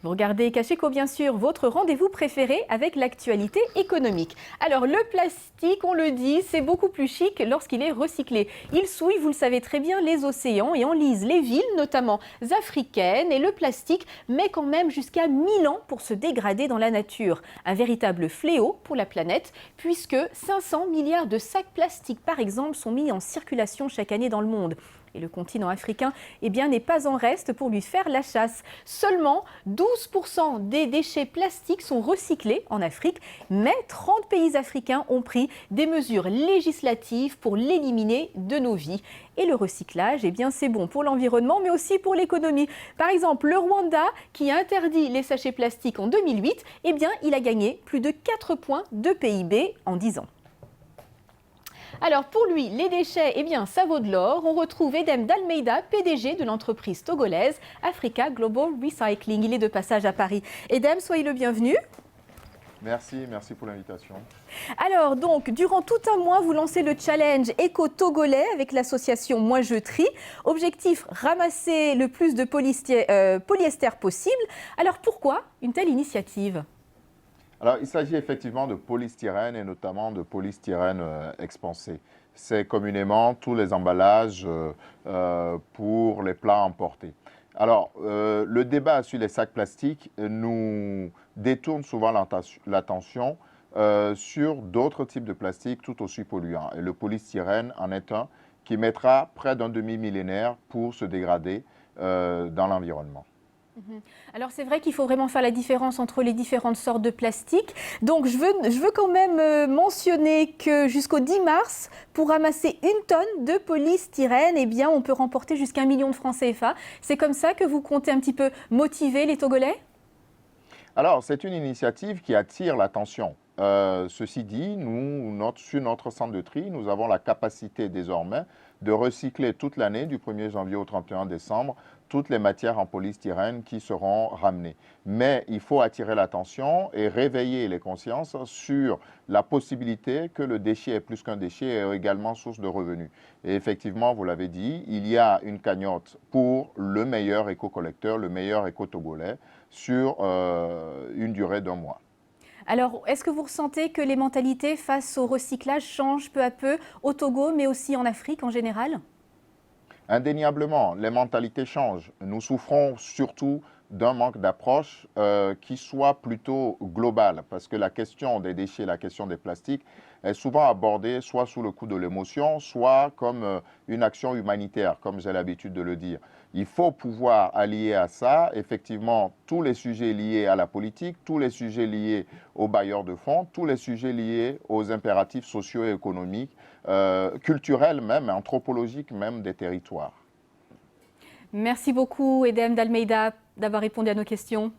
Vous regardez Kacheko, bien sûr, votre rendez-vous préféré avec l'actualité économique. Alors, le plastique, on le dit, c'est beaucoup plus chic lorsqu'il est recyclé. Il souille, vous le savez très bien, les océans et enlise les villes, notamment africaines. Et le plastique met quand même jusqu'à 1000 ans pour se dégrader dans la nature. Un véritable fléau pour la planète, puisque 500 milliards de sacs plastiques, par exemple, sont mis en circulation chaque année dans le monde. Et le continent africain n'est pas en reste pour lui faire la chasse. Seulement 12% des déchets plastiques sont recyclés en Afrique, mais 30 pays africains ont pris des mesures législatives pour l'éliminer de nos vies. Et le recyclage, c'est bon pour l'environnement, mais aussi pour l'économie. Par exemple, le Rwanda, qui a interdit les sachets plastiques en 2008, il a gagné plus de 4 points de PIB en 10 ans. Alors pour lui, les déchets, ça vaut de l'or. On retrouve Edem d'Almeida, PDG de l'entreprise togolaise Africa Global Recycling. Il est de passage à Paris. Edem, soyez le bienvenu. Merci pour l'invitation. Alors donc, durant tout un mois, vous lancez le challenge éco-togolais avec l'association Moi Je Trie. Objectif, ramasser le plus de polyester possible. Alors pourquoi une telle initiative ? Alors, il s'agit effectivement de polystyrène et notamment de polystyrène expansé. C'est communément tous les emballages pour les plats emportés. Alors, le débat sur les sacs plastiques nous détourne souvent l'attention sur d'autres types de plastiques tout aussi polluants. Et le polystyrène en est un qui mettra près d'un demi-millénaire pour se dégrader dans l'environnement. Alors c'est vrai qu'il faut vraiment faire la différence entre les différentes sortes de plastique. Donc je veux quand même mentionner que jusqu'au 10 mars, pour ramasser 1 tonne de polystyrène, on peut remporter jusqu'à 1 million de francs CFA. C'est comme ça que vous comptez un petit peu motiver les Togolais ? Alors c'est une initiative qui attire l'attention. Ceci dit, sur notre centre de tri, nous avons la capacité désormais de recycler toute l'année, du 1er janvier au 31 décembre, toutes les matières en polystyrène qui seront ramenées. Mais il faut attirer l'attention et réveiller les consciences sur la possibilité que le déchet est plus qu'un déchet et également source de revenus. Et effectivement, vous l'avez dit, il y a une cagnotte pour le meilleur éco-collecteur, le meilleur éco-togolais sur une durée d'1 mois. Alors, est-ce que vous ressentez que les mentalités face au recyclage changent peu à peu au Togo, mais aussi en Afrique en général ? Indéniablement, les mentalités changent. Nous souffrons surtout d'un manque d'approche qui soit plutôt global, parce que la question des déchets, la question des plastiques est souvent abordée soit sous le coup de l'émotion, soit comme une action humanitaire, comme j'ai l'habitude de le dire. Il faut pouvoir allier à ça, effectivement, tous les sujets liés à la politique, tous les sujets liés aux bailleurs de fonds, tous les sujets liés aux impératifs sociaux et économiques, culturels même, anthropologiques même des territoires. Merci beaucoup, Edem d'Almeida, d'avoir répondu à nos questions.